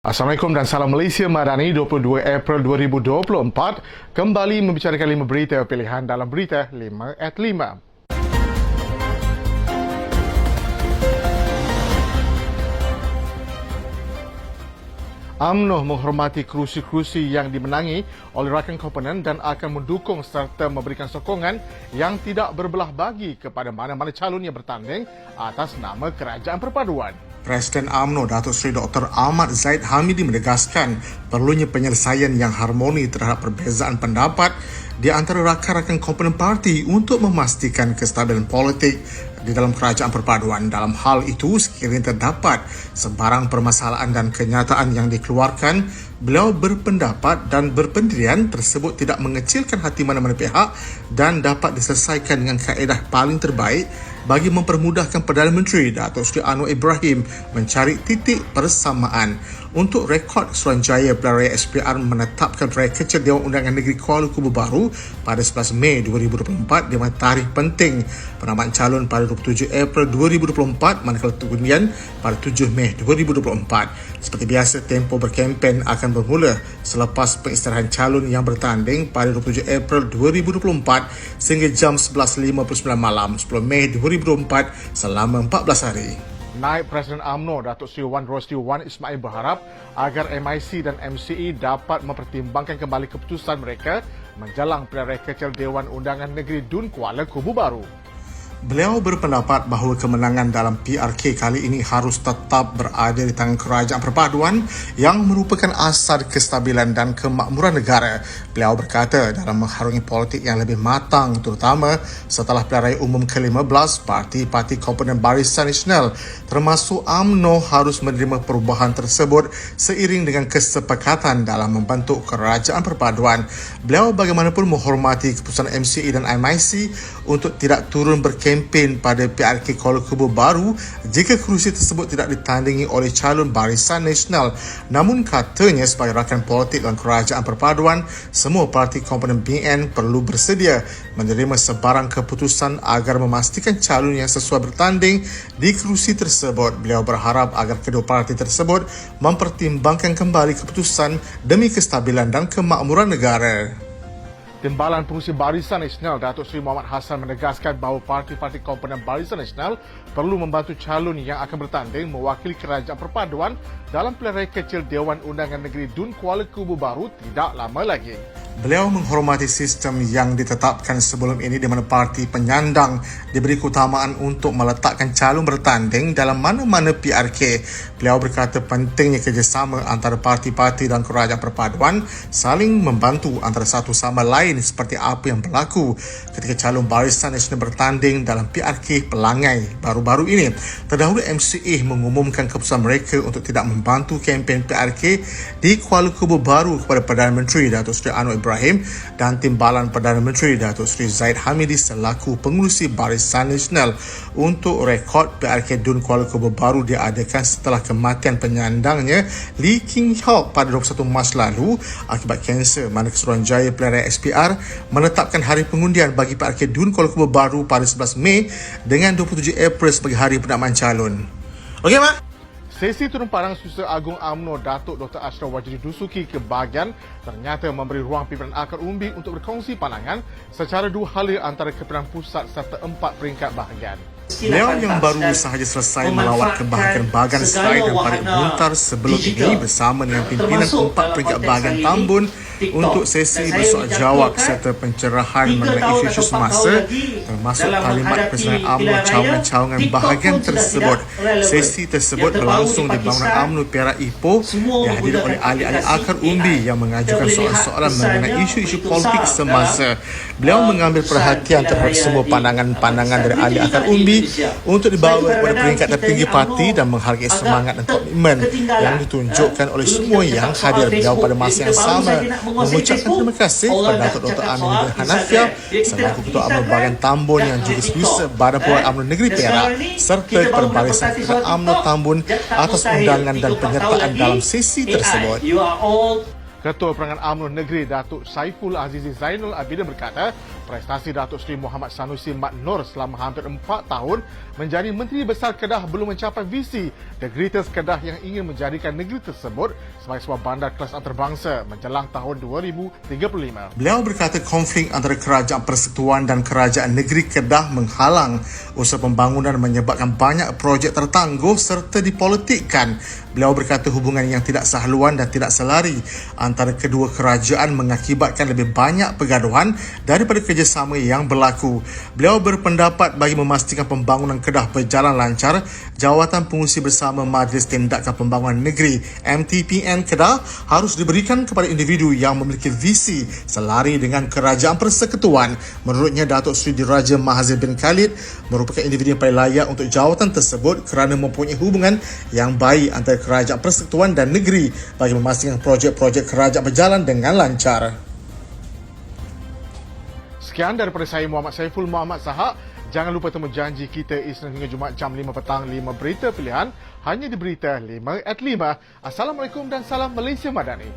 Assalamualaikum dan salam Malaysia Madani 22 April 2024 kembali membicarakan 5 berita pilihan dalam berita 5 at 5. UMNO menghormati kerusi-kerusi yang dimenangi oleh rakan komponen dan akan mendukung serta memberikan sokongan yang tidak berbelah bagi kepada mana-mana calon yang bertanding atas nama Kerajaan Perpaduan. Presiden UMNO Datuk Seri Dr. Ahmad Zaid Hamidi menegaskan perlunya penyelesaian yang harmoni terhadap perbezaan pendapat di antara rakan-rakan komponen parti untuk memastikan kestabilan politik di dalam Kerajaan Perpaduan. Dalam hal itu, sekiranya terdapat sebarang permasalahan dan kenyataan yang dikeluarkan, beliau berpendapat dan berpendirian tersebut tidak mengecilkan hati mana-mana pihak dan dapat diselesaikan dengan kaedah paling terbaik bagi mempermudahkan Perdana Menteri Datuk Seri Anwar Ibrahim mencari titik persamaan. Untuk rekod, Suruhanjaya Pilihan Raya SPR menetapkan Raya Kecil Dewan Undangan Negeri Kuala Kubu Baru pada 11 Mei 2024 di mana tarikh penting penambahan calon pada 27 April 2024 manakala kemudian pada 7 Mei 2024. Seperti biasa, tempoh berkempen akan bermula selepas pengistirahan calon yang bertanding pada 27 April 2024 sehingga jam 11.59 malam 10 Mei 2024 selama 14 hari. Naib Presiden UMNO Datuk Seri Wan Rosli Wan Ismail berharap agar MIC dan MCE dapat mempertimbangkan kembali keputusan mereka menjelang pilihan raya kecil Dewan Undangan Negeri Dun Kuala Kubu Baru. Beliau berpendapat bahawa kemenangan dalam PRK kali ini harus tetap berada di tangan Kerajaan Perpaduan yang merupakan asas kestabilan dan kemakmuran negara. Beliau berkata dalam mengharungi politik yang lebih matang terutama setelah pilihan raya umum ke-15, parti-parti komponen Barisan Nasional termasuk UMNO harus menerima perubahan tersebut seiring dengan kesepakatan dalam membentuk Kerajaan Perpaduan. Beliau bagaimanapun menghormati keputusan MCE dan MIC untuk tidak turun berkempen pada PRK Kuala Kubu Baru jika kerusi tersebut tidak ditandingi oleh calon Barisan Nasional. Namun katanya sebagai rakan politik dalam Kerajaan Perpaduan, semua parti komponen BN perlu bersedia menerima sebarang keputusan agar memastikan calon yang sesuai bertanding di kerusi tersebut. Beliau berharap agar kedua parti tersebut mempertimbangkan kembali keputusan demi kestabilan dan kemakmuran negara. Timbalan Pengurusi Barisan Nasional Datuk Seri Muhammad Hassan menegaskan bahawa parti-parti komponen Barisan Nasional perlu membantu calon yang akan bertanding mewakili Kerajaan Perpaduan dalam pilihan raya kecil Dewan Undangan Negeri Dun Kuala Kubu Baru tidak lama lagi. Beliau menghormati sistem yang ditetapkan sebelum ini di mana parti penyandang diberi keutamaan untuk meletakkan calon bertanding dalam mana-mana PRK. Beliau berkata pentingnya kerjasama antara parti-parti dan Kerajaan Perpaduan saling membantu antara satu sama lain seperti apa yang berlaku ketika calon Barisan Nasional bertanding dalam PRK Pelangai baru-baru ini. Terdahulu MCE mengumumkan keputusan mereka untuk tidak membantu kempen PRK di Kuala Kubu Baru kepada Perdana Menteri Datuk Seri Anwar Ibrahim dan Timbalan Perdana Menteri Datuk Seri Zaid Hamidi selaku pengurusi Barisan Nasional. Untuk rekod, PRK Dun Kuala Kubu Baru diadakan setelah kematian penyandangnya Lee King Hock pada 21 Mac lalu akibat kanser, mana Suruhanjaya Pilihan Raya SPR menetapkan hari pengundian bagi PRK Dun Kuala Kubu Baru pada 11 Mei dengan 27 April sebagai hari pendamaan calon. Okey, Mak? Sesi turun parang Susah Agung UMNO Datuk Dr. Ashraf Wajidi Dusuki ke bahagian ternyata memberi ruang pimpinan akar umbi untuk berkongsi pandangan secara dua hala antara kepimpinan pusat serta 4 peringkat bahagian. Beliau yang baru sahaja selesai melawat ke bahagian bahagian Serai dan Parit Muntar sebelum ini bersama dengan pimpinan 4 peringkat bahagian Tambun untuk sesi bersoal jawab serta pencerahan mengenai isu-isu semasa termasuk talimat Presiden UMNO cawangan-cawangan bahagian tersebut. Sesi tersebut berlangsung di bangunan UMNO Perak Ipoh dihadiri oleh ahli-ahli akar umbi yang mengajukan soalan-soalan mengenai isu-isu politik semasa. Beliau mengambil perhatian terhadap semua pandangan-pandangan dari ahli akar umbi untuk dibawa kepada peringkat tertinggi parti dan menghargai semangat dan komitmen yang ditunjukkan oleh semua yang hadir. Beliau pada masa yang sama mengucapkan terima kasih kepada Datuk Dr. Amin bin Hanafiah selaku Ketua UMNO bahagian Tambun yang juga Setiausaha Badan Perwakilan UMNO Negeri Perak serta kepada Barisan Ketua UMNO Tambun atas undangan dan penyertaan dalam sesi tersebut. Ketua Perangan UMNO Negeri Datuk Saiful Azizi Zainul Abidin berkata Prestasi Datuk Seri Muhammad Sanusi Mat Nur selama hampir 4 tahun menjadi Menteri Besar Kedah belum mencapai visi The Greatest Kedah yang ingin menjadikan negeri tersebut sebagai sebuah bandar kelas antarabangsa menjelang tahun 2035. Beliau berkata konflik antara Kerajaan Persekutuan dan Kerajaan Negeri Kedah menghalang usaha pembangunan menyebabkan banyak projek tertangguh serta dipolitikkan. Beliau berkata hubungan yang tidak sehaluan dan tidak selari antara kedua kerajaan mengakibatkan lebih banyak pergaduhan daripada kerjasama yang berlaku. Beliau berpendapat bagi memastikan pembangunan Kedah berjalan lancar, Jawatan Pengurusi Bersama Majlis Tindakan Pembangunan Negeri MTPN Kedah harus diberikan kepada individu yang memiliki visi selari dengan Kerajaan Persekutuan. Menurutnya, Datuk Seri Diraja Mahathir bin Khalid merupakan individu yang paling layak untuk jawatan tersebut kerana mempunyai hubungan yang baik antara Kerajaan Persekutuan dan negeri bagi memastikan projek-projek kerajaan berjalan dengan lancar. Sekian daripada saya Muhammad Saiful Muhammad Sahak. Jangan lupa temu janji kita Isnin hingga Jumaat jam 5 petang 5 berita pilihan hanya di Berita 5 at 5. Assalamualaikum dan salam Malaysia Madani.